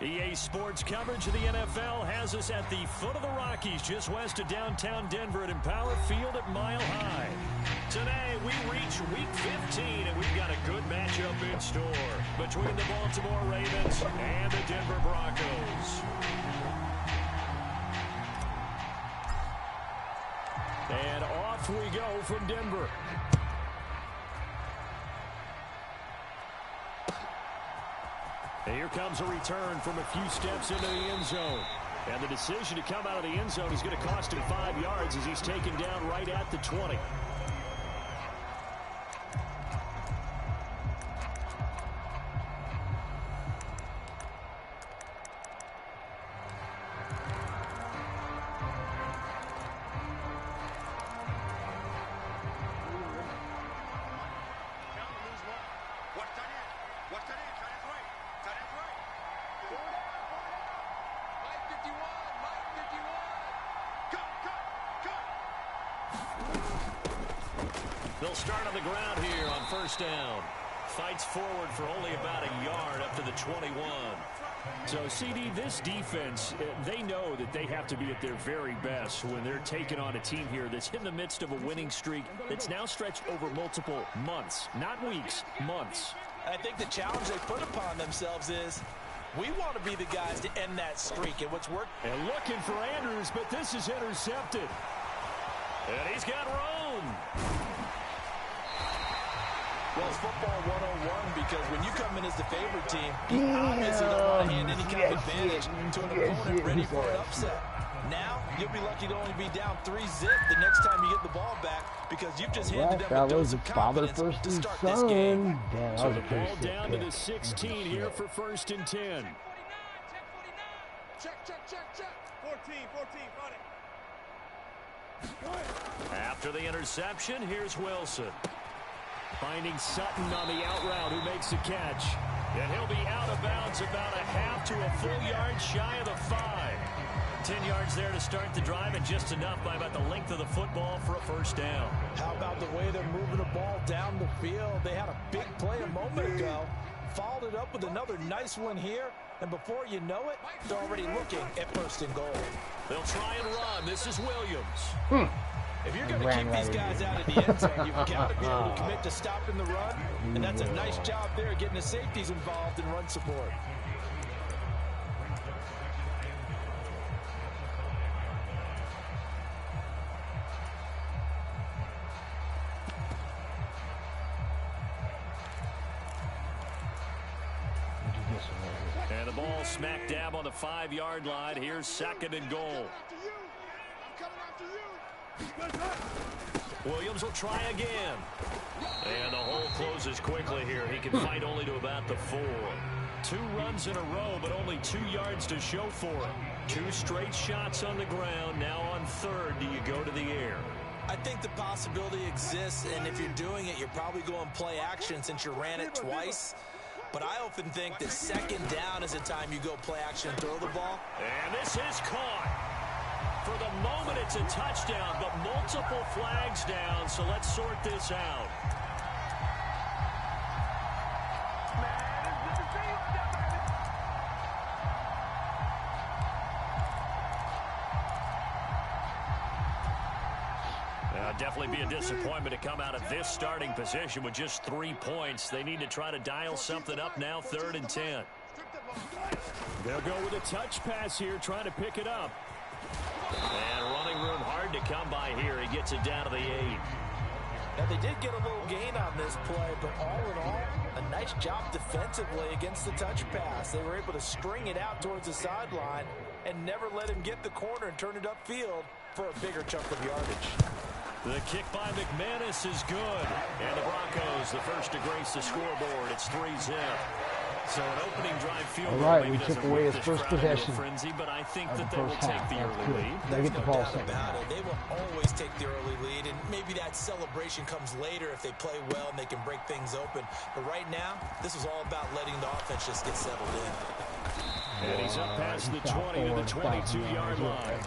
EA Sports coverage of the NFL has us at the foot of the Rockies, just west of downtown Denver at Empower Field at Mile High. Today, we reach Week 15, and we've got a good matchup in store between the Baltimore Ravens and the Denver Broncos. And off we go from Denver. And here comes a return from a few steps into the end zone. And the decision to come out of the end zone is going to cost him 5 yards as he's taken down right at the 20. They'll start on the ground here on first down. Fights forward for only about a yard up to the 21. So, CD, this defense, they know that they have to be at their very best when they're taking on a team here that's in the midst of a winning streak that's now stretched over multiple months, not weeks, months. I think the challenge they put upon themselves is we want to be the guys to end that streak, and what's worked. And looking for Andrews, but this is intercepted. And he's got room. Well, it's football 101 because when you come in as the favorite team, you obviously don't want to hand any kind of advantage to an opponent ready for an upset. Now, you'll be lucky to only be down 3-zip the next time you get the ball back because you've just handed them a dose of confidence to start this game. So the ball down to the 16 here for first and 10. Check. 14, got it. After the interception, here's Wilson. Finding Sutton on the out route, who makes the catch. And he'll be out of bounds about a half to a full yard shy of the 5. 10 yards there to start the drive, and just enough by about the length of the football for a first down. How about the way they're moving the ball down the field? They had a big play a moment ago. Followed it up with another nice one here. And before you know it, they're already looking at first and goal. They'll try and run. This is Williams. If you're going to keep these guys out of the end zone, you've got to be able to commit to stopping the run. And that's a nice job there, getting the safeties involved in run support. And the ball smack dab on the 5-yard line. Here's second and goal. Williams will try again. And the hole closes quickly here. He can fight only to about the 4. 2 runs in a row, but only 2 yards to show for it. 2 straight shots on the ground. Now on third, do you go to the air? I think the possibility exists, and if you're doing it, you're probably going play action since you ran it twice. But I often think that second down is the time you go play action and throw the ball. And this is caught. For the moment, it's a touchdown, but multiple flags down, so let's sort this out. Definitely be a disappointment to come out of this starting position with just 3 points. They need to try to dial something up now, third and 10. They'll go with a touch pass here, trying to pick it up. And running room hard to come by here. He gets it down to the 8. Now, they did get a little gain on this play, but all in all, a nice job defensively against the touch pass. They were able to string it out towards the sideline and never let him get the corner and turn it upfield for a bigger chunk of yardage. The kick by McManus is good. And the Broncos, the first to grace the scoreboard. It's 3-zip. So an opening drive field goal. All right, we took away his first possession. Frenzy, but I think that they will take the early lead. They get the ball second. They will always take the early lead, and maybe that celebration comes later if they play well and they can break things open. But right now, this is all about letting the offense just get settled in. And he's up past the 20 to the 22-yard line.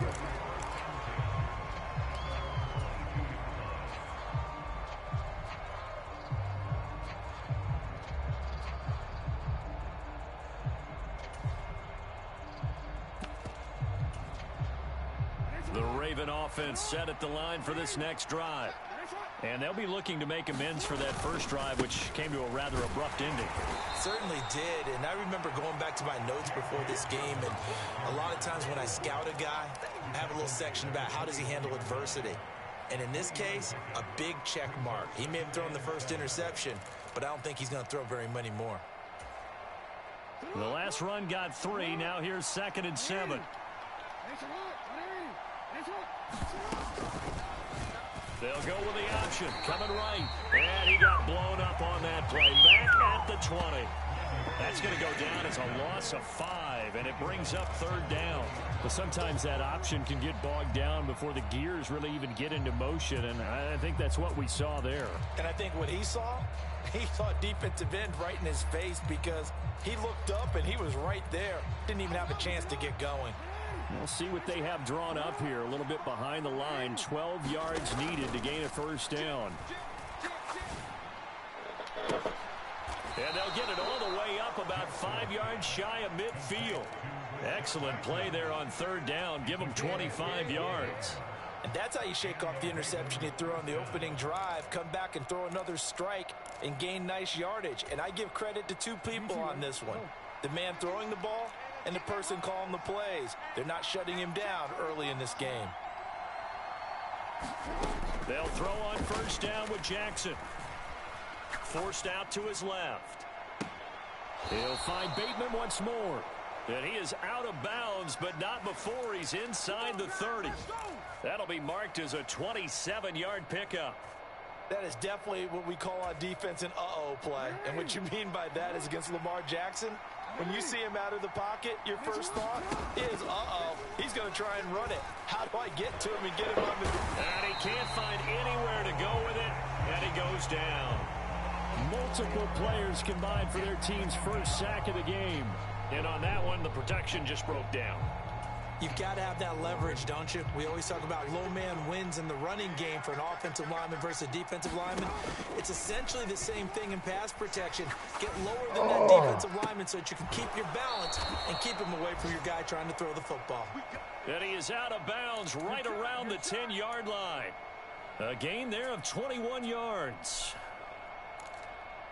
Raven offense set at the line for this next drive. And they'll be looking to make amends for that first drive, which came to a rather abrupt ending. Certainly did, and I remember going back to my notes before this game, and a lot of times when I scout a guy, I have a little section about how does he handle adversity. And in this case, a big check mark. He may have thrown the first interception, but I don't think he's going to throw very many more. The last run got 3. Now here's 2nd and 7. They'll go with the option. Coming right. And he got blown up on that play. Back at the 20. That's going to go down as a loss of 5, and it brings up 3rd down. But sometimes that option can get bogged down before the gears really even get into motion, and I think that's what we saw there. And I think what he saw defensive end right in his face, because he looked up and he was right there. Didn't even have a chance to get going. We'll see what they have drawn up here. A little bit behind the line. 12 yards needed to gain a 1st down. And they'll get it all the way up about 5 yards shy of midfield. Excellent play there on 3rd down. Give them 25 yards. And that's how you shake off the interception you threw on the opening drive. Come back and throw another strike and gain nice yardage. And I give credit to 2 people on this one. The man throwing the ball and the person calling the plays. They're not shutting him down early in this game. They'll throw on 1st down with Jackson. Forced out to his left. He'll find Bateman once more. And he is out of bounds, but not before he's inside the 30. That'll be marked as a 27-yard pickup. That is definitely what we call on defense an uh-oh play. And what you mean by that is against Lamar Jackson, when you see him out of the pocket, your first thought is, uh-oh, he's going to try and run it. How do I get to him and get him on the... And he can't find anywhere to go with it, and he goes down. Multiple players combined for their team's first sack of the game. And on that one, the protection just broke down. You've got to have that leverage, don't you? We always talk about low man wins in the running game for an offensive lineman versus a defensive lineman. It's essentially the same thing in pass protection. Get lower than that defensive lineman so that you can keep your balance and keep him away from your guy trying to throw the football. And he is out of bounds right around the 10-yard line. A gain there of 21 yards.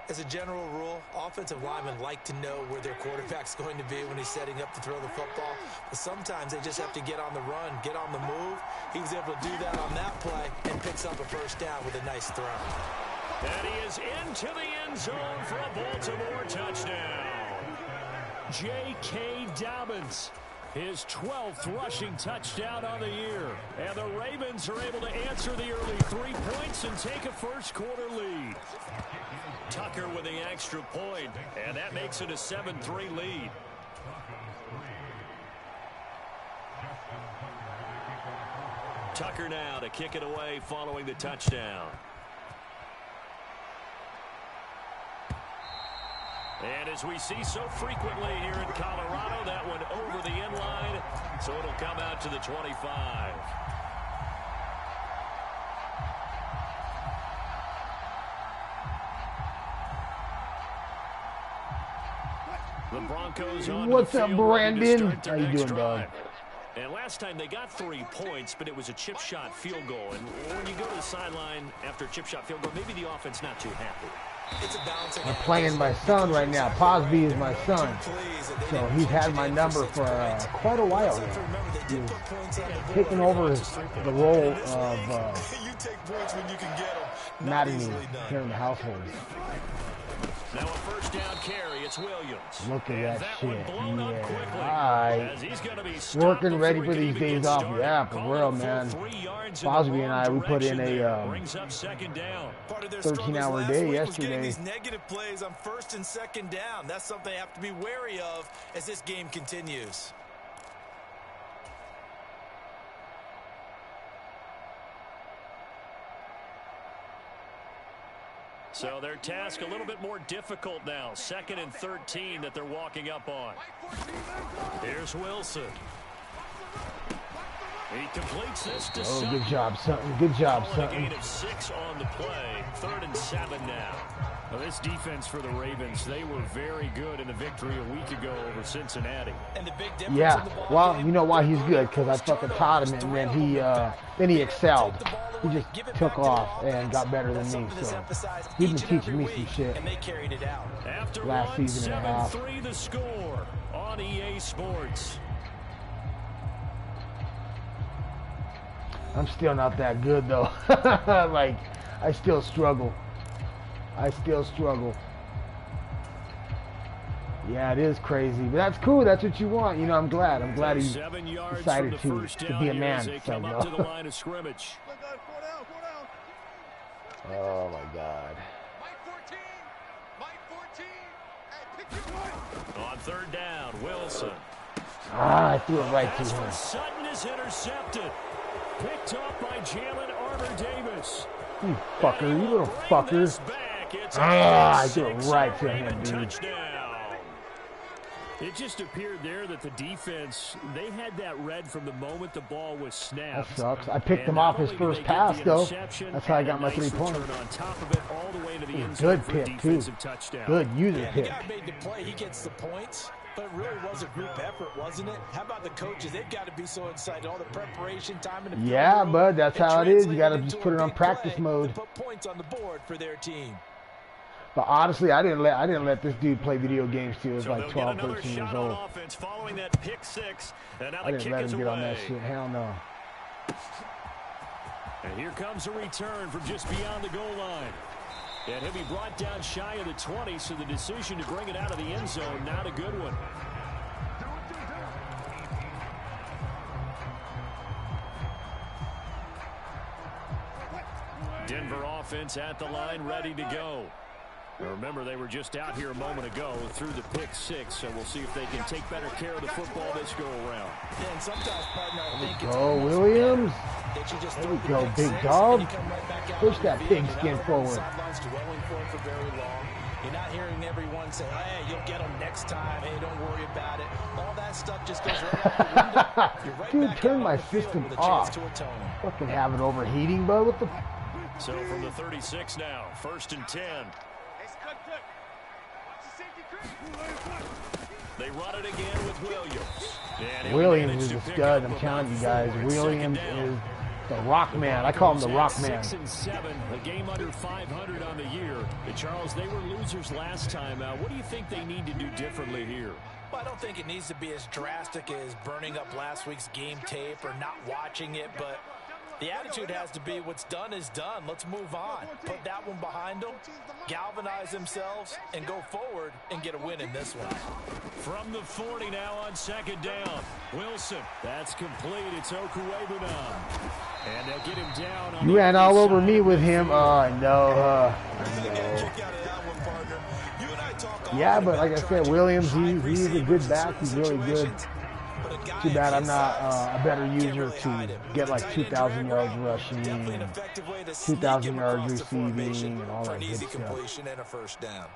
As a general rule, offensive linemen like to know where their quarterback's going to be when he's setting up to throw the football. But sometimes they just have to get on the run, get on the move. He was able to do that on that play and picks up a 1st down with a nice throw. And he is into the end zone for a Baltimore touchdown. J.K. Dobbins, his 12th rushing touchdown on the year. And the Ravens are able to answer the early 3 points and take a first-quarter lead. Tucker with the extra point, and that makes it a 7-3 lead. Tucker now to kick it away following the touchdown. And as we see so frequently here in Colorado, that one over the end line, so it'll come out to the 25. The Broncos on What's up, Brandon? How you doing, dog? And last time they got 3 points, but it was a chip shot field goal. And when you go to the sideline after a chip shot field goal, maybe the offense not too happy. It's a balancing. I'm playing my son right now. Pobzy is my son. So he's had my number for quite a while now. He's taken over the role of managing here in the household. Now a 1st down carry. It's Williams. Look at that shit. Yeah. Working ready for these days off. Yeah, for real, man. Bosby and I, we put in a 13-hour day yesterday. These negative plays on 1st and 2nd down. That's something they have to be wary of as this game continues. So their task a little bit more difficult now. 2nd and 13 that they're walking up on. Here's Wilson. He completes this to Oh, Sutton. good job, Sutton. Good job, Calling a Sutton. gain of 6 on the play. 3rd and 7 now. Well, this defense for the Ravens, they were very good in the victory a week ago over Cincinnati. And the big difference Yeah, in the ball well, game, you know why he's good? Because I fucking taught him, and then he excelled. He just took off and got better than me. So he's been teaching me some shit and they carried it out. After last season and a half. 7-3 the score on EA Sports. I'm still not that good though. Like, I still struggle. Yeah, it is crazy, but that's cool. That's what you want. You know, I'm glad he 7 yards decided from the first to down be a here man. as they So, come up to the line of scrimmage. Oh my God. On 3rd down, Wilson. I threw it right to Pass him. from Sutton is intercepted. Picked up by Jalen Armour-Davis. You fucker, you little fucker. I threw it right to him, dude. Touchdown. It just appeared there that the defense, they had that red from the moment the ball was snapped. That sucks. I picked him off his first pass, though. That's how I got my 3 points. On top of it, all the way to the end zone Good for a pick, too. defensive touchdown. Good user The pick. guy made the play, he gets the points, but it really was a group effort, wasn't it? How about the coaches? They've got to be so excited. All the preparation time in the Yeah, field bud, that's how it is. You got to translated just into put a it on big practice play mode. to put points on the board for their team. But honestly, I didn't let this dude play video games till he was So like they'll 12, get another 13 years shot old. on offense following that pick 6, and now I the didn't kick let is him get on that away. shit. Hell no. And here comes a return from just beyond the goal line. And he'll be brought down shy of the 20, so the decision to bring it out of the end zone, not a good one. Denver offense at the line, ready to go. Now remember, they were just out here a moment ago through the pick 6, so we'll see if they can take better care of the football this go-around. Yeah, and sometimes, partner, I think it's Go, Williams. that you just There throw we the go, pick big 6, dog. and you come right back out Push on that the big field. skin You're not forward. on the sidelines dwelling for it for very long. You're not hearing everyone say, hey, you'll get them next time. Hey, don't worry about it. All that stuff just goes right out the window. You're right Dude, back turn out my on the field system with a chance off. to atone. Fucking have it overheating, bud. What the? So from the 36 now, 1st and 10. They run it again with Williams. And he'll Williams manage is to a pick stud. up I'm telling you guys, about 4. Williams Second down. is the rock man. I call him the rock man. 6 and 7, a game under 500 on the year. Charles, they were losers last time. What do you think they need to do differently here? Well, I don't think it needs to be as drastic as burning up last week's game tape or not watching it, but the attitude has to be what's done is done. Let's move on. Put that one behind them, galvanize themselves, and go forward and get a win in this one. From the 40 now on 2nd down. Wilson, that's complete. It's Okuwebunam. And they'll get him down. On You the ran other all over side me of with the him. field. I know. Yeah, but like I said, Williams, he's a good back. He's really good. Too bad I'm not a better user to get like 2,000 yards rushing, 2,000 yards receiving, and all that good stuff. And a first down.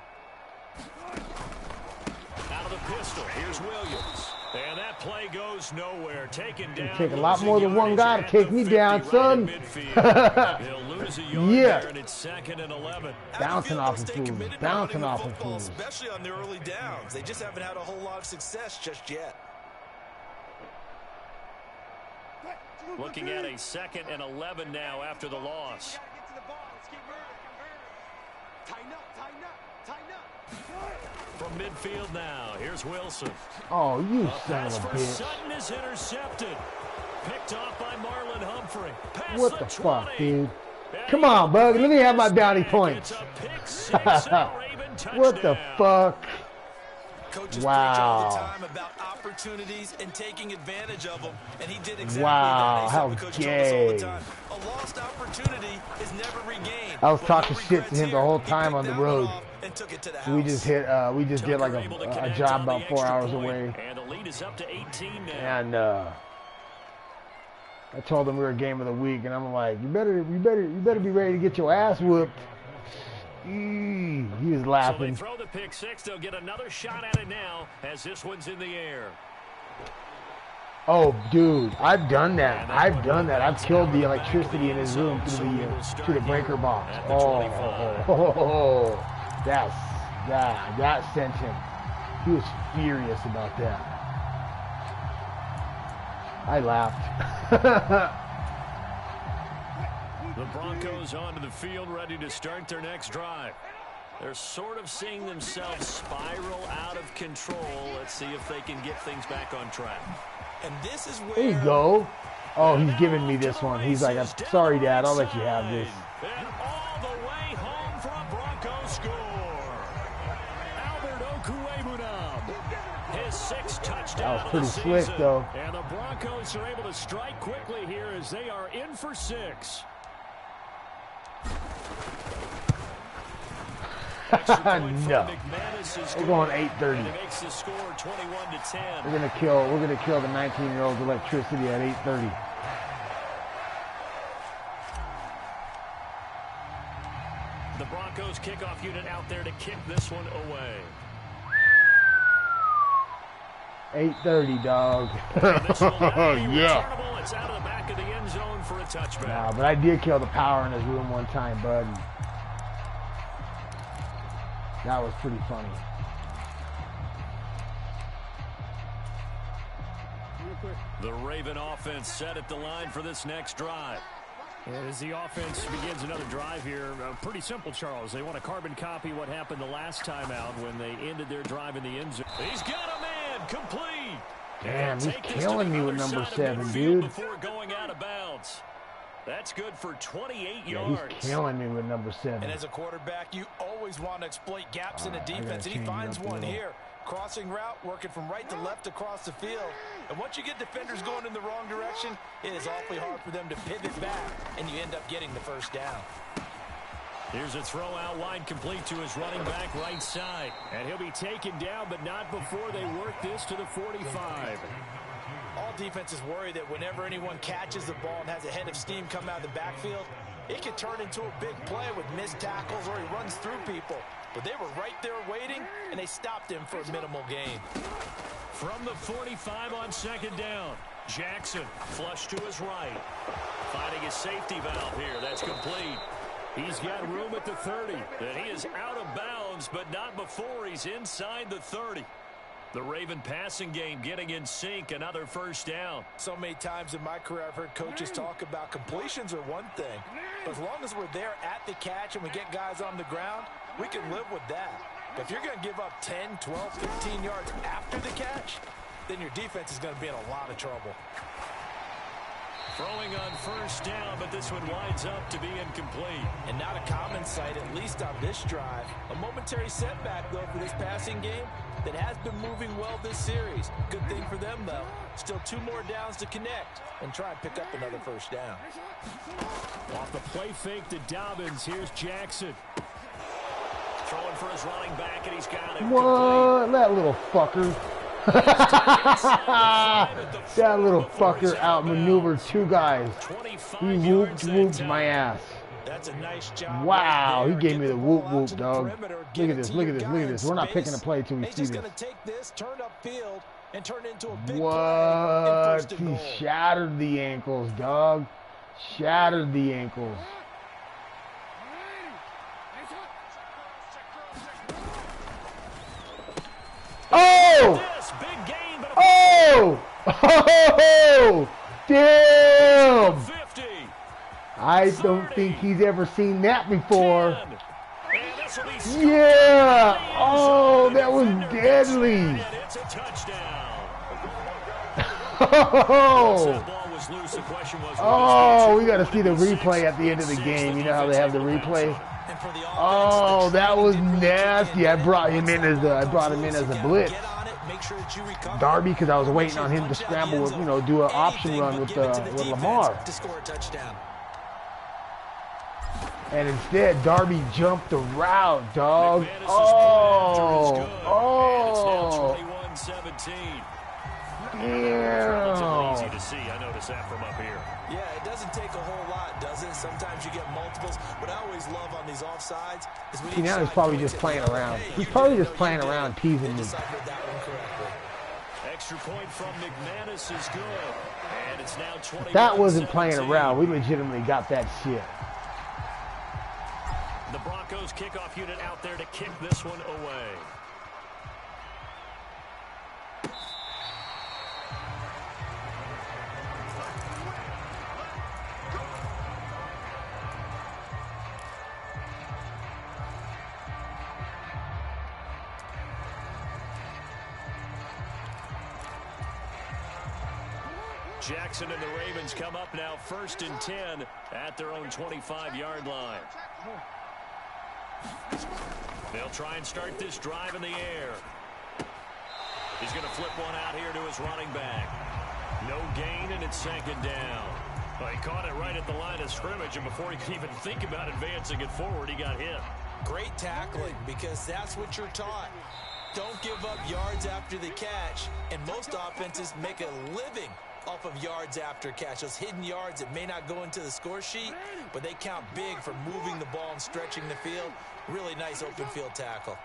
Out of the pistol, here's Williams. And that play goes nowhere. Taken down. It'll take a lot more than one guy to take me down, son. They'll lose a yard Yeah. there, and it's 2nd and 11. Bouncing off of fools. Bouncing off of fools. Especially on the early downs. They just haven't had a whole lot of success just yet. Looking at a 2nd and 11 now after the loss. From midfield now, here's Wilson. Oh, you A son pass of a for bitch. Sutton is intercepted. Picked off by Marlon Humphrey. Past What the 20. fuck, dude? And Come on, Bug. Let me have my bounty back. points. It's a pick 6 and a Raven What the touchdown. fuck? Coaches preach all the Wow. time about opportunities and taking advantage of them, and he did exactly Wow, that. how Coach told us all the gay. time, a lost opportunity is never regained. I was But talking no shit to regrets him the here. whole He time picked on the that one road. off and took it to the We house. just did like Able to a connect job on the about 4 extra hours point. away. And the lead is up to 18 now. And I told him we were game of the week, and I'm like, you better be ready to get your ass whooped. He was So they laughing. throw the pick 6. They'll get another shot at it now as this one's in the air. Oh, dude, I've done that. I've done that. I've killed the electricity in his room through the breaker box. Oh, that sent him. He was furious about that. I laughed. The Broncos onto the field, ready to start their next drive. They're sort of seeing themselves spiral out of control. Let's see if they can get things back on track. And this is where... There you go. Oh, he's giving me this one. He's like, I'm sorry, Dad. I'll let you have this. And all the way home for a Broncos score. Albert Okwuegbunam, his 6th touchdown. That was pretty of the slick, season. though. And the Broncos are able to strike quickly here as they are in for 6. No. We're going 8:30. Makes the score 21-10. We're gonna kill the 19-year-old's electricity at 8:30. The Broncos kickoff unit out there to kick this one away. 8:30, dog. Yeah. It's out of the back of the end zone for a touchback. Nah, but I did kill the power in his room one time, bud. That was pretty funny. The Raven offense set at the line for this next drive. As the offense begins another drive here, pretty simple, Charles. They want to carbon copy what happened the last time out when they ended their drive in the end zone. He's got a man complete. Damn, he's killing me with number 7, dude. Before going out of bounds. That's good for 28 Yeah, yards. he's killing me with number 7. And as a quarterback, you always want to exploit gaps in the defense, and he finds one here. Crossing route, working from right to left across the field. And once you get defenders going in the wrong direction, it is awfully hard for them to pivot back, and you end up getting the first down. Here's a throw out wide complete to his running back right side. And he'll be taken down, but not before they work this to the 45. All defenses worry that whenever anyone catches the ball and has a head of steam come out of the backfield, it can turn into a big play with missed tackles or he runs through people. But they were right there waiting, and they stopped him for a minimal gain. From the 45 on 2nd down, Jackson flush to his right. Finding his safety valve here. That's complete. He's got room at the 30. And he is out of bounds, but not before he's inside the 30. The Raven passing game getting in sync, another first down. So many times in my career I've heard coaches talk about completions are one thing. But as long as we're there at the catch and we get guys on the ground, we can live with that. But if you're going to give up 10, 12, 15 yards after the catch, then your defense is going to be in a lot of trouble. Throwing on first down, but this one winds up to be incomplete. And not a common sight, at least on this drive. A momentary setback, though, for this passing game that has been moving well this series. Good thing for them, though. Still 2 more downs to connect and try and pick up another first down. Off the play fake to Dobbins, here's Jackson. Throwing for his running back, and he's got it. What? That little fucker. That little fucker outmaneuvered 2 guys. He whooped my ass. That's a nice job. Wow, right he gave me the whoop Out whoop, to the dog. perimeter, Look get at it this, to look your at this, guy look at in this. We're not picking a space. play till we He's see just this. going to take this, turn upfield, and turn it into a big What? play in first and He goal. shattered the ankles, dog. Shattered the ankles. Oh! Big gain, but Oh! Oh! Damn! 50. I don't think he's ever seen that before. 10. And this will be Yeah! Oh, that was deadly. and it's a touchdown. Oh! Ball was loose. The question was, Oh, we got to see the replay at the end of the game. You know how they have the replay? And for the offense, Oh, the that was training game nasty. I brought him in as a blitz. Get on it, make sure that you recover. Darby, because I was waiting on him to scramble with, do an option run with Lamar. To score a touchdown. And instead, Darby jumped the route, dog. Oh, oh, 21-17. damn. Easy to see. I noticed that from up here. Yeah, it doesn't take a whole lot, does it? Sometimes you get multiples. What I always love on these offsides is when See, now he's probably just playing around. He's probably just playing around, teasing me. Deciphered that one correctly. extra point from McManus is good. And it's now 21-17. That wasn't playing around. We legitimately got that shit. The Broncos kickoff unit out there to kick this one away. Jackson and the Ravens come up now 1st and 10 at their own 25-yard line. They'll try and start this drive in the air. He's going to flip one out here to his running back. No gain, and it's 2nd down. Well, he caught it right at the line of scrimmage, and before he could even think about advancing it forward, he got hit. Great tackling, because that's what you're taught. Don't give up yards after the catch, and most offenses make a living off of yards after catch. Those hidden yards that may not go into the score sheet, but they count big for moving the ball and stretching the field. Really nice open field tackle.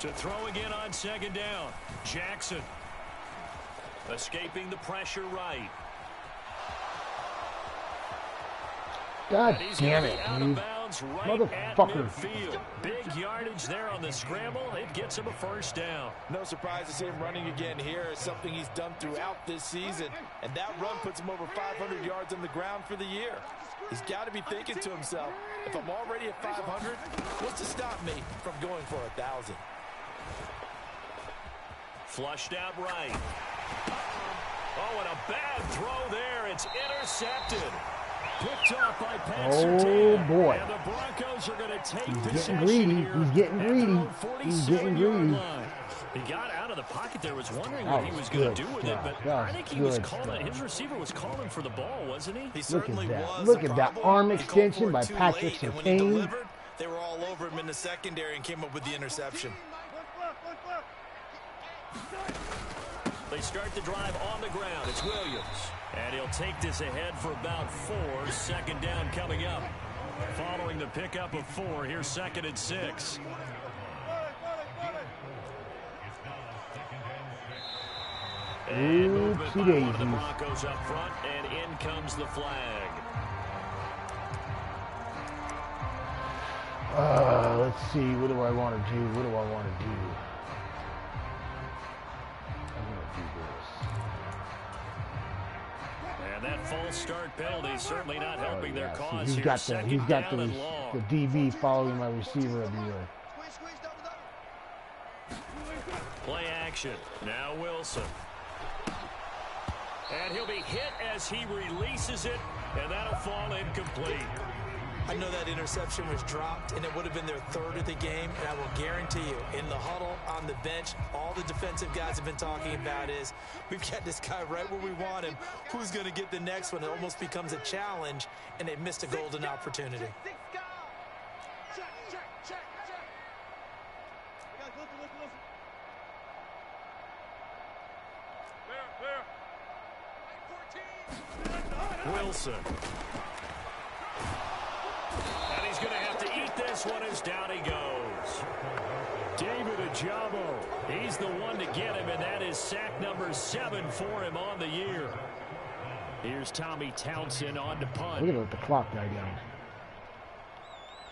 To throw again on 2nd down. Jackson escaping the pressure right. God damn it, dude. Right Motherfucker. Big yardage there on the scramble. It gets him a 1st down. No surprise to see him running again here. It's something he's done throughout this season. And that run puts him over 500 yards on the ground for the year. He's got to be thinking to himself, if I'm already at 500, what's to stop me from going for 1,000? Flushed out right. Oh, and a bad throw there. It's intercepted. Picked off by Pat Surtain. Oh, boy. And the Broncos are going to take He's getting greedy. He's getting greedy. He's getting greedy. He got out of the pocket there, was wondering what he was going to do with it, but I think he was calling, his receiver was calling for the ball, wasn't he? He certainly was. Look at that arm extension by Patrick Surtain. They were all over him in the secondary and came up with the interception. They start the drive on the ground. It's Williams. And he'll take this ahead for about 4. 2nd down coming up. Following the pickup of 4, here's 2nd and 6. And movement by one of the Broncos up front, and in comes the flag. Let's see. What do I want to do? What do I want to do? And that false start penalty certainly not helping their cause he's here. got the DB following my receiver of the year. Play action. Now Wilson. And he'll be hit as he releases it, and that'll fall incomplete. I know that interception was dropped, and it would have been their 3rd of the game, and I will guarantee you, in the huddle, on the bench, all the defensive guys have been talking about is, we've got this guy right where we want him. Who's going to get the next one? It almost becomes a challenge, and they missed a golden opportunity. Wilson. And he's going to have to eat this one as down he goes. David Ajabo. He's the one to get him, and that is sack number 7 for him on the year. Here's Tommy Townsend on to punt. We're going to let the clock die down.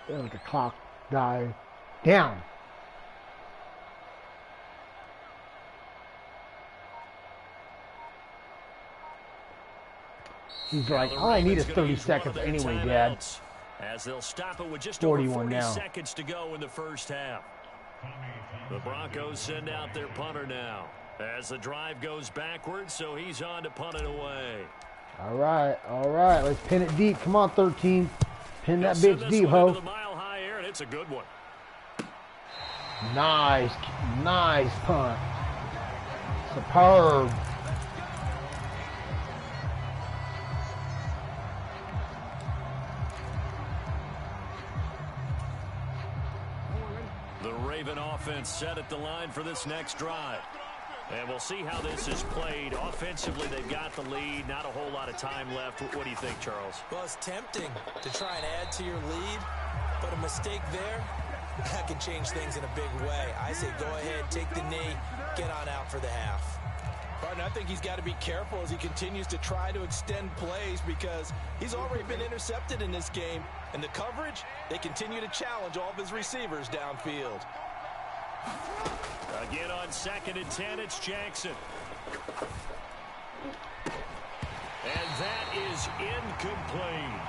We're going to let the clock die down. He's like, all I need is 30 seconds anyway, Dad. As they'll stop it with just 41 over 40 now. seconds to go in the first half. The Broncos send out their punter now as the drive goes backwards, so he's on to punt it away. All right. Let's pin it deep. Come on, 13. Pin that bitch deep, ho. The mile high air, and it's a good one. Nice punt. Superb. The Raven offense set at the line for this next drive. And we'll see how this is played. Offensively, they've got the lead. Not a whole lot of time left. What do you think, Charles? Well, it's tempting to try and add to your lead, but a mistake there, that can change things in a big way. I say go ahead, take the knee, get on out for the half. Partner, I think he's got to be careful as he continues to try to extend plays because he's already been intercepted in this game. And the coverage, they continue to challenge all of his receivers downfield. Again on 2nd and 10, it's Jackson. And that is incomplete.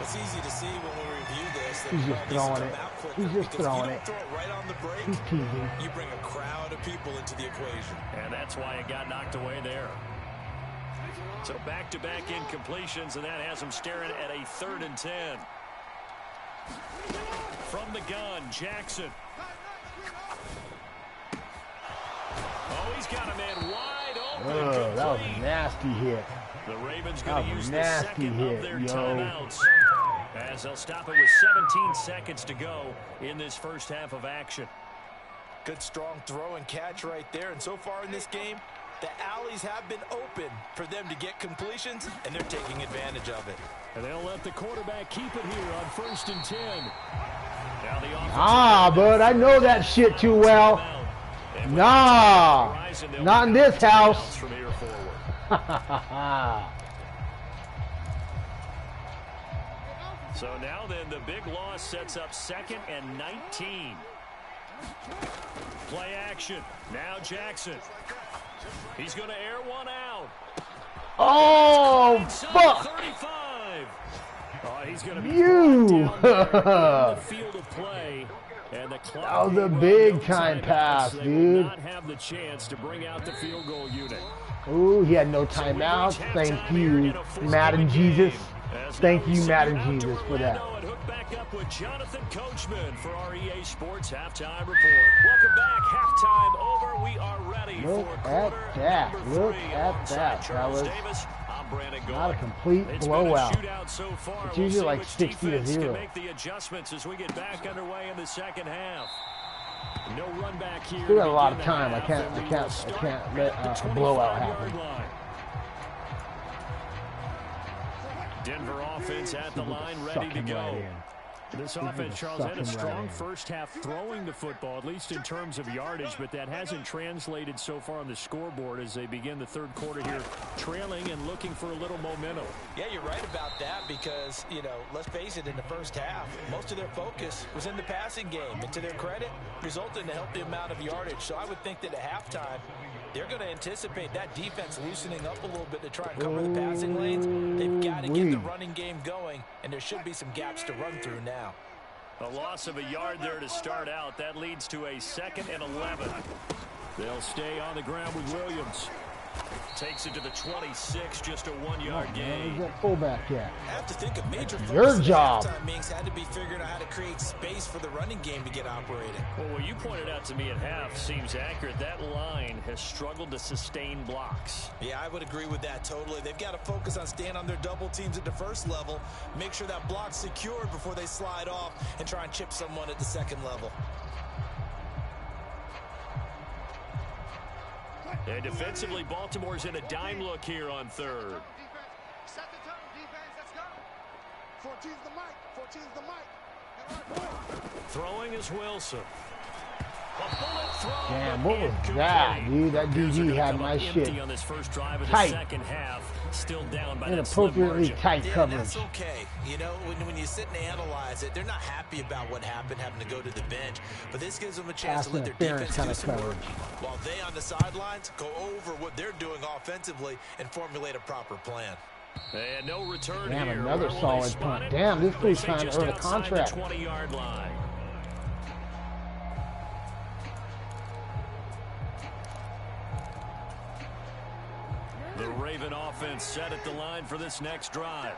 It's easy to see when we review this. That He's just throwing it. He's just throwing it. Throw it right on the break. He's teasing. You bring a crowd of people into the equation. And that's why it got knocked away there. So back-to-back incompletions, and that has him staring at a 3rd and 10. From the gun, Jackson. Oh, he's got a man wide open. That was a nasty hit. The Ravens going to use the nasty second hit, of their yo. timeouts. As they'll stop it with 17 seconds to go in this first half of action. Good strong throw and catch right there. And so far in this game, the alleys have been open for them to get completions, and they're taking advantage of it. And they'll let the quarterback keep it here on 1st and 10. Now the bud, I know that shit too well. Nah, not in this house. From here forward. So now then, the big loss sets up 2nd and 19. Play action. Now Jackson. He's going to air one out. Oh, fuck. 35. Oh, he's going to be You. down there in the field of play. And the That was a big time pass, dude. Not have the chance to bring out the field goal unit. Ooh, he had no timeouts. Thank you, Madden Jesus. Thank you, Madden Jesus, for that. And hook back up with Jonathan Coachman for our EA Sports Halftime Report. Welcome back. Halftime over. We are ready Look for at quarter that. number Look 3. at that. That was Davis, I'm Brandon not a Gaudin. complete It's blowout. been a shootout so far. It's usually like which 60-0. can make the adjustments as we get back underway in the second half. No run back here. Still got a lot of time. I can't let a blowout happen. Denver offense at the line, ready to go. This offense, Charles, had a strong first half throwing the football, at least in terms of yardage, but that hasn't translated so far on the scoreboard as they begin the third quarter here, trailing and looking for a little momentum. Yeah, you're right about that because, you know, let's face it, in the first half, most of their focus was in the passing game. And to their credit, resulted in a healthy amount of yardage. So I would think that at halftime, they're going to anticipate that defense loosening up a little bit to try and cover the passing lanes. They've got to get the running game going, and there should be some gaps to run through now. A loss of a yard there to start out. That leads to a 2nd and 11. They'll stay on the ground with Williams. Takes it to the 26, just a 1-yard gain. Where's that fullback at? I have to think a major focus Your of the job. halftime meetings had to be figuring out how to create space for the running game to get operating. Well, what you pointed out to me at half seems accurate. That line has struggled to sustain blocks. Yeah, I would agree with that totally. They've got to focus on staying on their double teams at the first level, make sure that block's secured before they slide off, and try and chip someone at the second level. And defensively, Baltimore's in a dime look here on 3rd. Set the tone, defense. Let's go. 14's the mic. 14's the mic. Throwing is Wilson. A bullet throw. Damn, what was that, dude? That DB had my shit on this first drive of the tight. second half, still down by Inappropriately tight Yeah, coverage. that's okay. You know, when you sit and analyze it, they're not happy about what happened, having to go to the bench. But this gives them a chance to let their defense do some work, while they on the sidelines go over what they're doing offensively and formulate a proper plan. And no return Damn, here. another solid punt. Damn, this dude's trying to earn a contract. 20-yard line. The Raven offense set at the line for this next drive.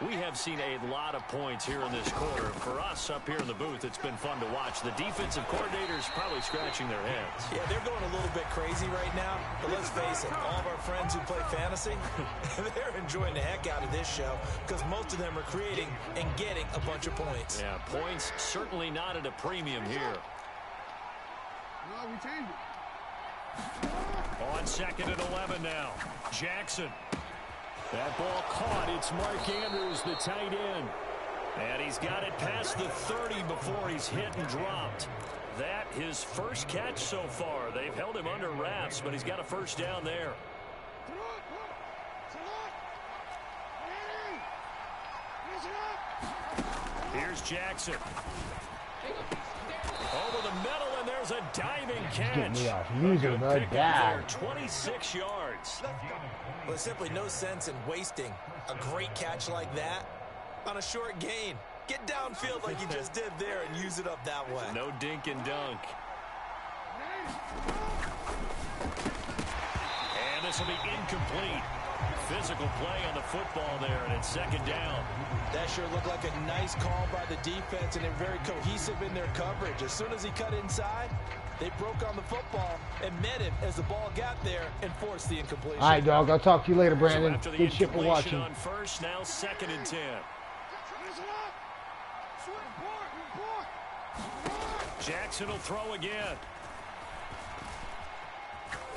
We have seen a lot of points here in this quarter. For us up here in the booth, it's been fun to watch. The defensive coordinators probably scratching their heads. Yeah, they're going a little bit crazy right now. But let's face it, all of our friends who play fantasy, they're enjoying the heck out of this show because most of them are creating and getting a bunch of points. Yeah, points certainly not at a premium here. No, we changed it. On 2nd and 11 now. Jackson. That ball caught. It's Mark Andrews, the tight end. And he's got it past the 30 before he's hit and dropped. That his first catch so far. They've held him under wraps, but he's got a first down there. Here's Jackson. Over the middle, and there's a diving catch. Get me off user, bud. Dad. 26 yards. Well, there's simply no sense in wasting a great catch like that on a short gain. Get downfield like you just did there and use it up that way. No dink and dunk. And this will be incomplete. Physical play on the football there, and it's second down. That sure looked like a nice call by the defense, and they're very cohesive in their coverage. As soon as he cut inside, they broke on the football and met him as the ball got there and forced the incompletion. All right, dog. I'll talk to you later, Brandon. So Good shit for watching. On first, now 2nd and 10. Jackson will throw again.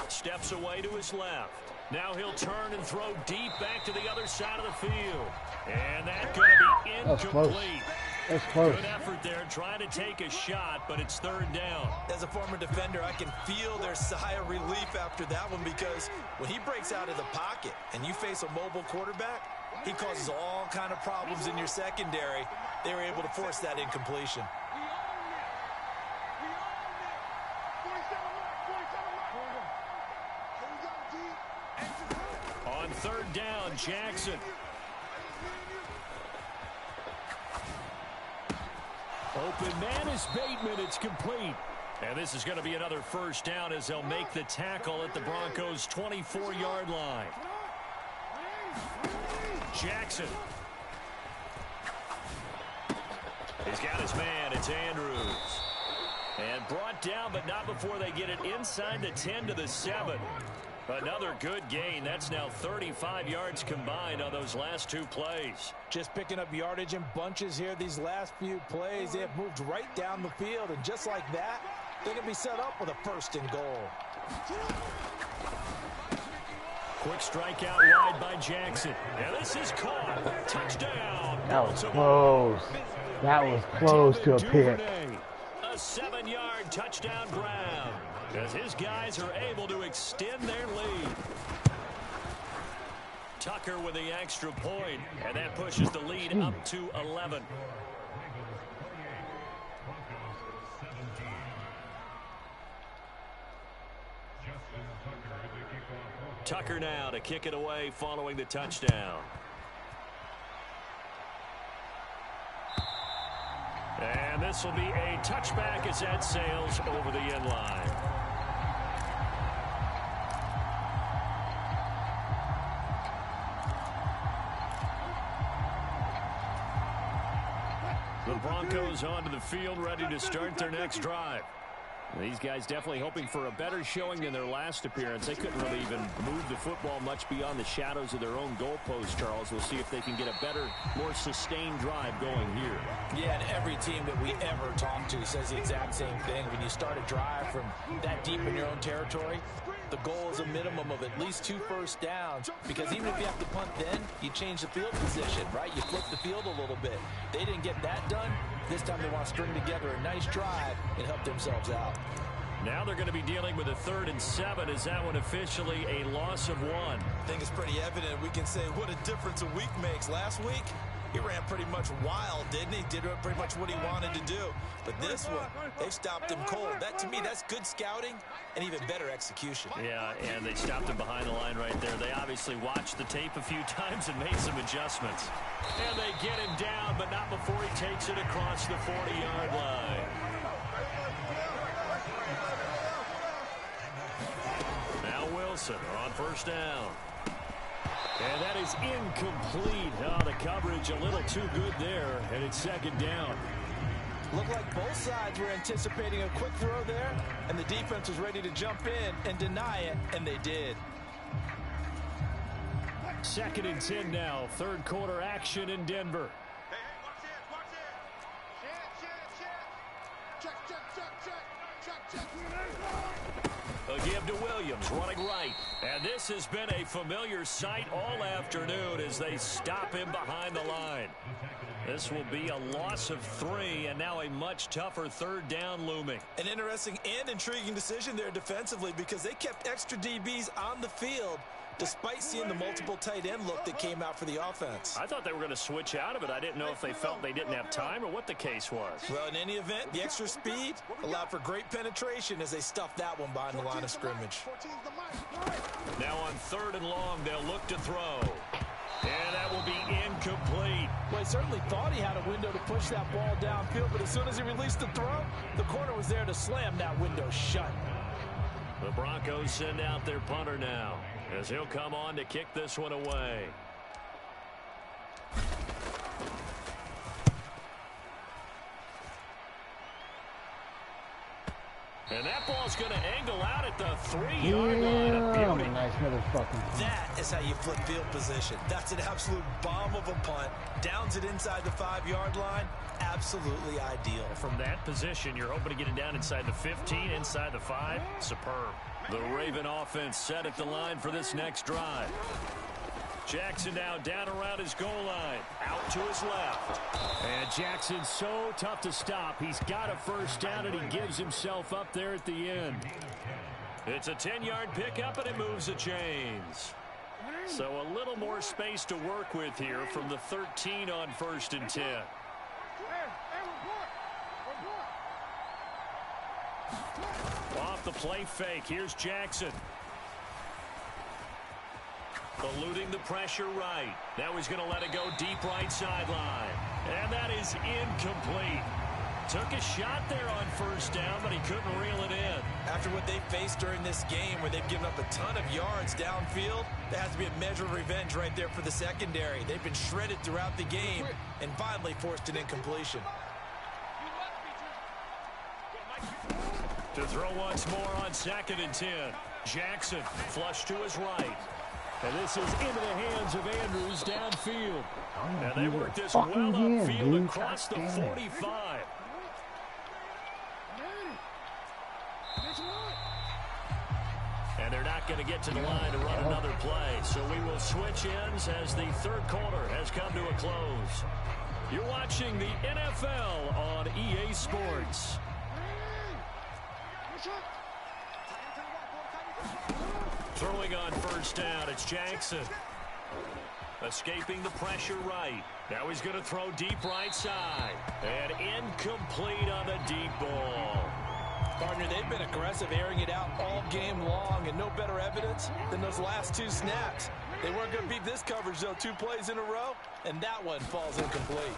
Steps away to his left. Now he'll turn and throw deep back to the other side of the field. And that's going to be incomplete. That's close. Good effort there, trying to take a shot, but it's 3rd down. As a former defender, I can feel their sigh of relief after that one, because when he breaks out of the pocket and you face a mobile quarterback, he causes all kind of problems in your secondary. They were able to force that incompletion. On 3rd down, Jackson. Open man is Bateman. It's complete. And this is going to be another first down as they'll make the tackle at the Broncos' 24-yard line. Jackson. He's got his man. It's Andrews. And brought down, but not before they get it inside the 10 to the 7. Another good gain. That's now 35 yards combined on those last 2 plays. Just picking up yardage in bunches here these last few plays. They have moved right down the field, and just like that, they can be set up with a 1st and goal. Quick strikeout wide by Jackson. And this is caught. Touchdown. That was close. That was close to a pick. A 7-yard touchdown grab, as his guys are able to extend their lead. Tucker with the extra point, and that pushes the lead up to 11. Tucker now to kick it away following the touchdown. And this will be a touchback as that sails over the end line. The Broncos onto the field, ready to start their next drive. These guys definitely hoping for a better showing than their last appearance. They couldn't really even move the football much beyond the shadows of their own goalpost, Charles. We'll see if they can get a better, more sustained drive going here. Yeah, and every team that we ever talk to says the exact same thing. When you start a drive from that deep in your own territory, the goal is a minimum of at least 2 first downs, because even if you have to punt then, you change the field position, right? You flip the field a little bit. They didn't get that done. This time they want to string together a nice drive and help themselves out. Now they're going to be dealing with a 3rd and 7. Is that one officially a loss of 1? I think it's pretty evident. We can say what a difference a week makes. Last week, he ran pretty much wild, didn't he? Did pretty much what he wanted to do. But this one, they've stopped him cold. That, to me, that's good scouting and even better execution. Yeah, and they stopped him behind the line right there. They obviously watched the tape a few times and made some adjustments. And they get him down, but not before he takes it across the 40-yard line. Now Wilson on first down. And that is incomplete. Oh, the coverage a little too good there, and it's 2nd down. Looked like both sides were anticipating a quick throw there, and the defense was ready to jump in and deny it, and they did. 2nd and 10 now. 3rd quarter action in Denver. Hey, watch it. Check. A give to Williams, running right. And this has been a familiar sight all afternoon as they stop him behind the line. This will be a loss of 3, and now a much tougher 3rd down looming. An interesting and intriguing decision there defensively because they kept extra DBs on the field despite seeing the multiple tight end look that came out for the offense. I thought they were going to switch out of it. I didn't know if they felt they didn't have time or what the case was. Well, in any event, the extra speed allowed for great penetration as they stuffed that one behind the line of scrimmage. Now on 3rd and long, they'll look to throw. And that will be incomplete. Well, he certainly thought he had a window to push that ball downfield, but as soon as he released the throw, the corner was there to slam that window shut. The Broncos send out their punter now, as he'll come on to kick this one away. And that ball's going to angle out at the 3-yard line. A beauty. Nice motherfucking. That is how you flip field position. That's an absolute bomb of a punt. Downs it inside the 5-yard line. Absolutely ideal. From that position, you're hoping to get it down inside the 15, inside the 5. Superb. The Raven offense set at the line for this next drive. Jackson now down around his goal line. Out to his left. And Jackson's so tough to stop. He's got a 1st down, and he gives himself up there at the end. It's a 10-yard pickup, and it moves the chains. So a little more space to work with here from the 13 on 1st and 10. Off the play fake. Here's Jackson. Eluding the pressure right. Now he's going to let it go deep right sideline. And that is incomplete. Took a shot there on 1st down, but he couldn't reel it in. After what they faced during this game where they've given up a ton of yards downfield, there has to be a measure of revenge right there for the secondary. They've been shredded throughout the game and finally forced an incompletion. To throw once more on 2nd and 10. Jackson flush to his right. And this is into the hands of Andrews downfield. And they work this well upfield across the 45. And they're not going to get to the line to run another play. So we will switch ends as the 3rd quarter has come to a close. You're watching the NFL on EA Sports. Throwing on 1st down, it's Jackson. Escaping the pressure right. Now he's going to throw deep right side. And incomplete on the deep ball. Partner, they've been aggressive, airing it out all game long, and no better evidence than those last 2 snaps. They weren't going to beat this coverage, though, 2 plays in a row, and that one falls incomplete.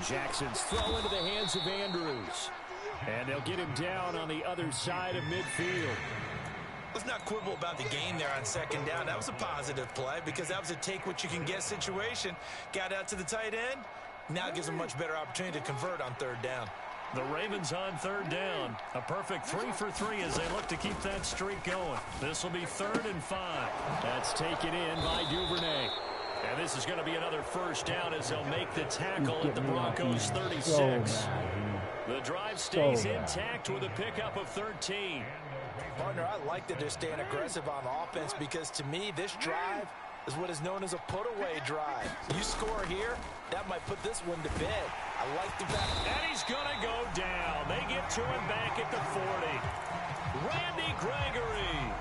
Jackson's throw into the hands of Andrews. And they'll get him down on the other side of midfield. Let's not quibble about the game there on 2nd down. That was a positive play because that was a take-what-you-can-get situation. Got out to the tight end. Now gives them a much better opportunity to convert on 3rd down. The Ravens on 3rd down. A perfect 3 for 3 as they look to keep that streak going. This will be 3rd and 5. That's taken in by Duvernay. And this is going to be another 1st down as they'll make the tackle at the Broncos 36. The drive stays intact with a pickup of 13. Partner, I like that they're staying aggressive on offense because to me this drive is what is known as a put-away drive. You score here, that might put this one to bed. I like the fact. And he's going to go down. They get to him back at the 40. Randy Gregory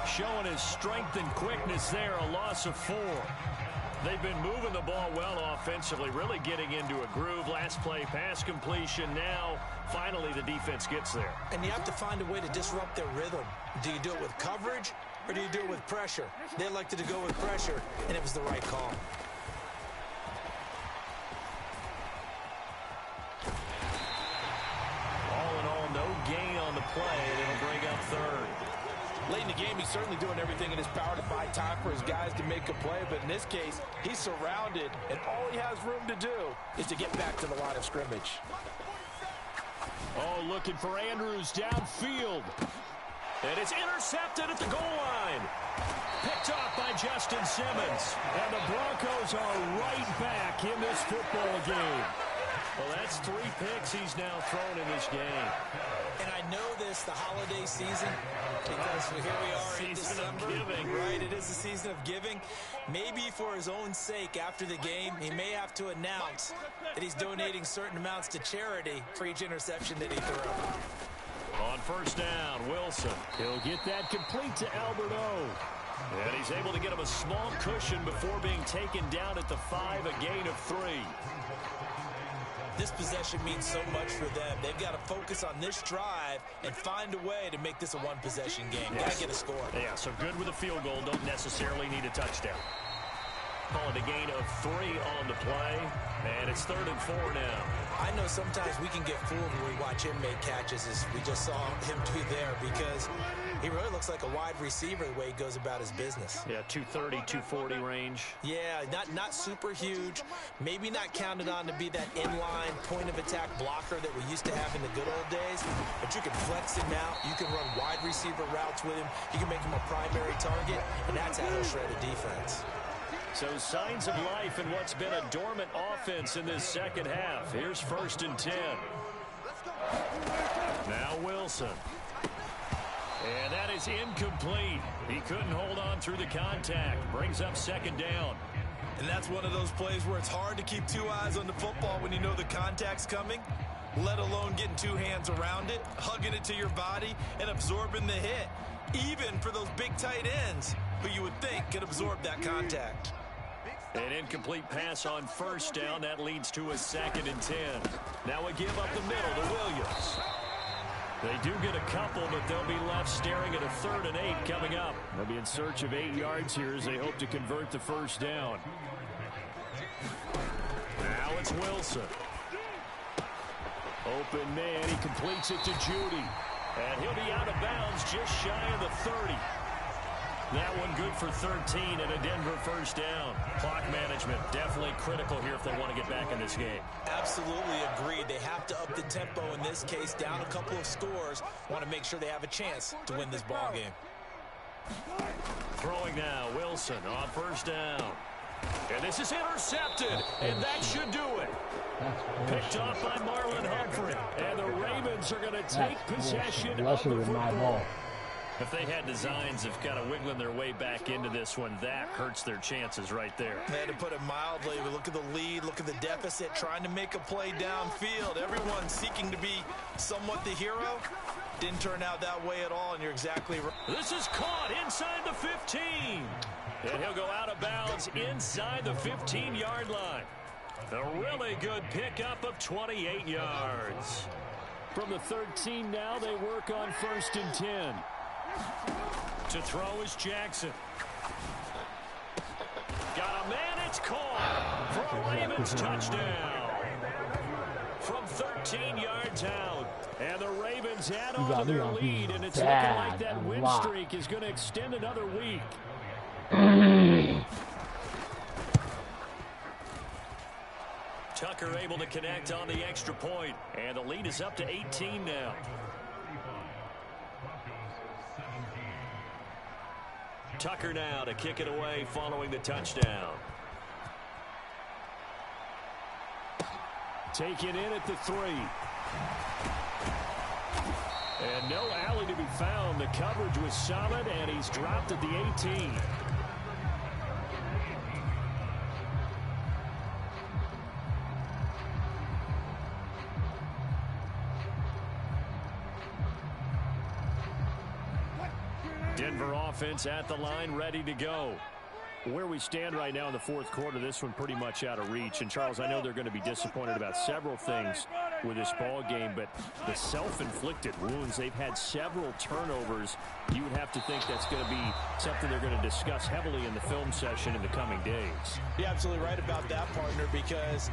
showing his strength and quickness there, a loss of 4. They've been moving the ball well offensively, really getting into a groove. Last play, pass completion. Now, finally, the defense gets there. And you have to find a way to disrupt their rhythm. Do you do it with coverage, or do you do it with pressure? They elected to go with pressure, and it was the right call. All in all, no gain on the play, and it'll bring up 3rd. Late in the game, he's certainly doing everything in his power to buy time for his guys to make a play. But in this case, he's surrounded, and all he has room to do is to get back to the line of scrimmage. Oh, looking for Andrews downfield. And it's intercepted at the goal line. Picked off by Justin Simmons. And the Broncos are right back in this football game. Well, that's 3 picks he's now thrown in this game. And I know this, the holiday season, because here we are in December. Right, it is the season of giving. Maybe for his own sake, after the game, he may have to announce that he's donating certain amounts to charity for each interception that he threw. On first down, Wilson. He'll get that complete to Alberto. And he's able to get him a small cushion before being taken down at the 5, a gain of 3. This possession means so much for them. They've got to focus on this drive and find a way to make this a one-possession game. Got to get a score. Yeah, so good with a field goal. Don't necessarily need a touchdown. Call it a gain of 3 on the play. And it's 3rd and 4 now. I know sometimes we can get fooled when we watch him make catches, as we just saw him do there, because he really looks like a wide receiver the way he goes about his business. Yeah, 230, 240 range. Yeah, not super huge. Maybe not counted on to be that inline point-of-attack blocker that we used to have in the good old days. But you can flex him out. You can run wide receiver routes with him. You can make him a primary target, and that's how he'll shred a defense. So signs of life in what's been a dormant offense in this second half. Here's 1st and 10. Now Wilson. And that is incomplete. He couldn't hold on through the contact. Brings up 2nd down. And that's one of those plays where it's hard to keep 2 eyes on the football when you know the contact's coming, let alone getting 2 hands around it, hugging it to your body, and absorbing the hit. Even for those big tight ends who you would think could absorb that contact. An incomplete pass on 1st down. That leads to a 2nd and 10. Now a give up the middle to Williams. They do get a couple, but they'll be left staring at a 3rd and 8 coming up. They'll be in search of 8 yards here as they hope to convert the 1st down. Now it's Wilson. Open man. He completes it to Judy. And he'll be out of bounds just shy of the 30. That one good for 13 and a Denver 1st down. Clock management definitely critical here if they want to get back in this game. Absolutely agreed. They have to up the tempo in this case, down a couple of scores. Want to make sure they have a chance to win this ball game. Throwing now, Wilson on 1st down. And this is intercepted, and that should do it. Picked off by Marlon Humphrey. And the Ravens are going to take possession of the football. If they had designs of kind of wiggling their way back into this one, that hurts their chances right there. They had to put it mildly. We look at the lead, look at the deficit, trying to make a play downfield. Everyone seeking to be somewhat the hero. Didn't turn out that way at all, and you're exactly right. This is caught inside the 15. And he'll go out of bounds inside the 15-yard line. A really good pickup of 28 yards. From the 13 now, they work on 1st and 10. To throw is Jackson. Got a man, it's caught for a Ravens touchdown. From 13 yards out. And the Ravens add on to their lead, and it's looking like that win streak is going to extend another week. Tucker able to connect on the extra point, and the lead is up to 18 now. Tucker now to kick it away following the touchdown. Taken in at the 3. And no alley to be found. The coverage was solid, and he's dropped at the 18. Denver offense at the line, ready to go. Where we stand right now in the 4th quarter, this one pretty much out of reach. And, Charles, I know they're going to be disappointed about several things with this ball game, but the self-inflicted wounds, they've had several turnovers. You would have to think that's going to be something they're going to discuss heavily in the film session in the coming days. You're absolutely right about that, partner, because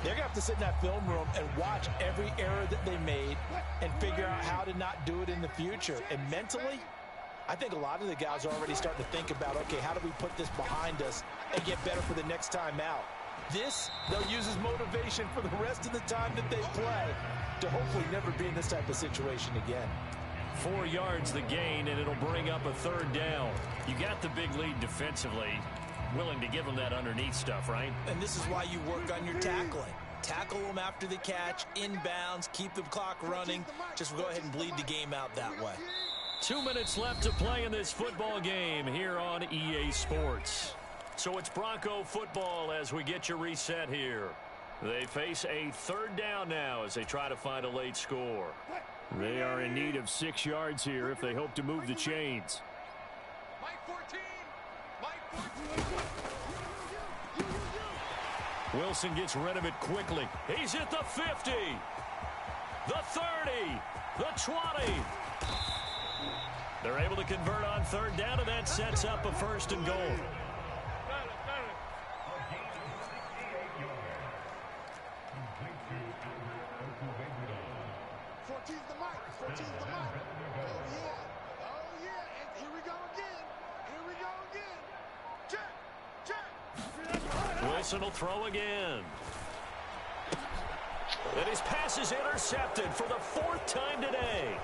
they're going to have to sit in that film room and watch every error that they made and figure out how to not do it in the future. And mentally, I think a lot of the guys are already starting to think about, okay, how do we put this behind us and get better for the next time out? This, they'll use as motivation for the rest of the time that they play to hopefully never be in this type of situation again. 4 yards the gain, and it'll bring up a 3rd down. You got the big lead defensively. Willing to give them that underneath stuff, right? And this is why you work on your tackling. tackle them after the catch, inbounds, keep the clock running. Just go ahead and bleed the game out that way. 2 minutes left to play in this football game here on EA Sports. So it's Bronco football as we get you reset here. They face a third down now as they try to find a late score. They are in need of 6 yards here if they hope to move the chains. Wilson gets rid of it quickly. He's at the 50, the 30, the 20. They're able to convert on third down, and that sets up a first and goal. Wilson will throw again. And his pass is intercepted for the 4th time today.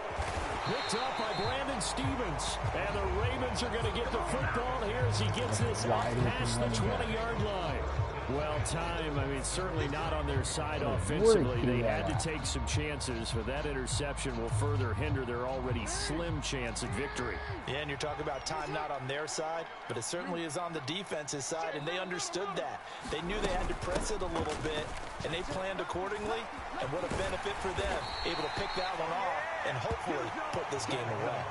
Picked up by Brandon Stevens. And the Ravens are going to get the football here as he gets this up past the 20-yard line. Well, time, I mean, certainly not on their side offensively. They had to take some chances, but that interception will further hinder their already slim chance at victory. Yeah, and you're talking about time not on their side, but it certainly is on the defense's side, and they understood that. They knew they had to press it a little bit, and they planned accordingly, and what a benefit for them, able to pick that one off and hopefully put this game away.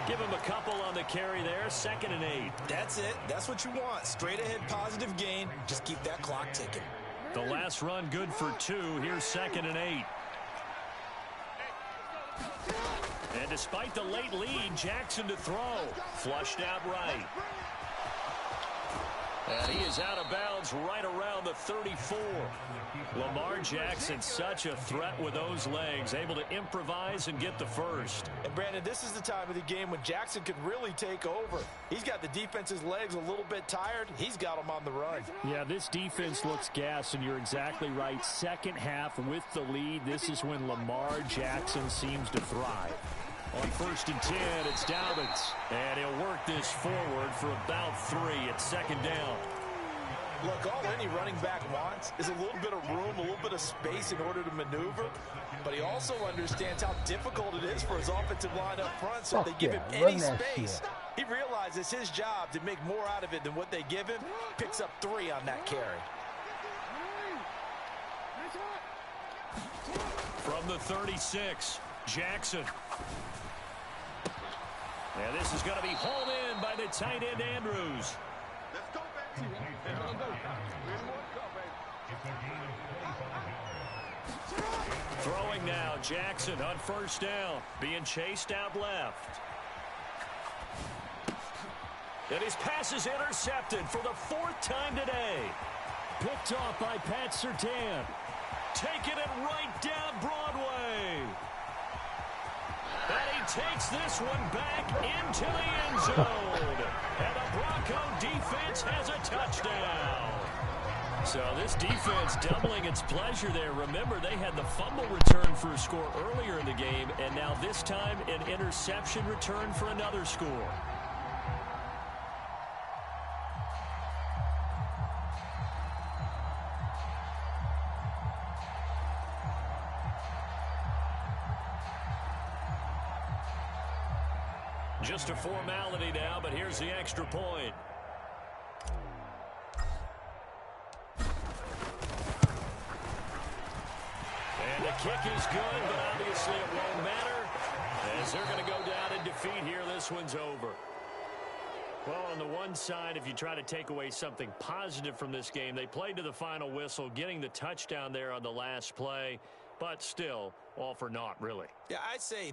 Give him a couple on the carry there, 2nd and 8. That's it. That's what you want. Straight ahead positive gain. Just keep that clock ticking. The last run good for 2. Here's 2nd and 8. And despite the late lead, Jackson to throw. Flushed out right. And he is out of bounds right around the 34. Lamar Jackson, such a threat with those legs, able to improvise and get the first. And Brandon, this is the time of the game when Jackson could really take over. He's got the defense's legs a little bit tired. He's got them on the run. Yeah, this defense looks gassed, and you're exactly right. Second half with the lead, this is when Lamar Jackson seems to thrive. On 1st and 10, it's Dobbins. And he'll work this forward for about 3 at 2nd down. Look, all any running back wants is a little bit of room, a little bit of space in order to maneuver. But he also understands how difficult it is for his offensive line up front, so if they give him any space, he realizes his job to make more out of it than what they give him. Picks up 3 on that carry. From the 36, Jackson. And this is going to be hauled in by the tight end, Andrews. Let's go, baby. Throwing now, Jackson on 1st down, being chased out left. And his pass is intercepted for the 4th time today. Picked off by Pat Surtain. Taking it right down Broadway. And he takes this one back into the end zone. And the Bronco defense has a touchdown. So this defense doubling its pleasure there. Remember, they had the fumble return for a score earlier in the game, and now this time an interception return for another score. Just a formality now, but here's the extra point. And the kick is good, but obviously it won't matter, as they're going to go down in defeat here. This one's over. Well, on the one side, if you try to take away something positive from this game, they played to the final whistle, getting the touchdown there on the last play. But still, all for naught, really. Yeah, I'd say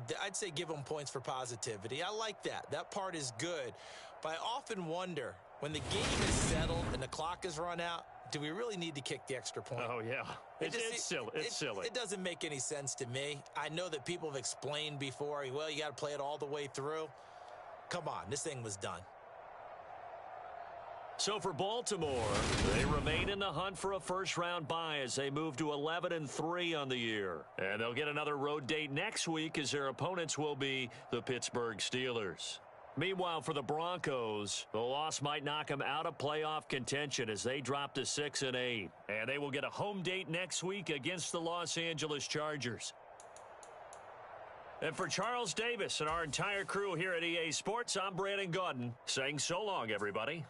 give them points for positivity. I like that. That part is good. But I often wonder, when the game is settled and the clock is run out, do we really need to kick the extra point? Oh, yeah. It's silly. It's silly. It doesn't make any sense to me. I know that people have explained before, well, you got to play it all the way through. Come on, this thing was done. So for Baltimore, they remain in the hunt for a first-round bye as they move to 11-3 on the year. And they'll get another road date next week as their opponents will be the Pittsburgh Steelers. Meanwhile, for the Broncos, the loss might knock them out of playoff contention as they drop to 6-8. And they will get a home date next week against the Los Angeles Chargers. And for Charles Davis and our entire crew here at EA Sports, I'm Brandon Gaudin saying so long, everybody.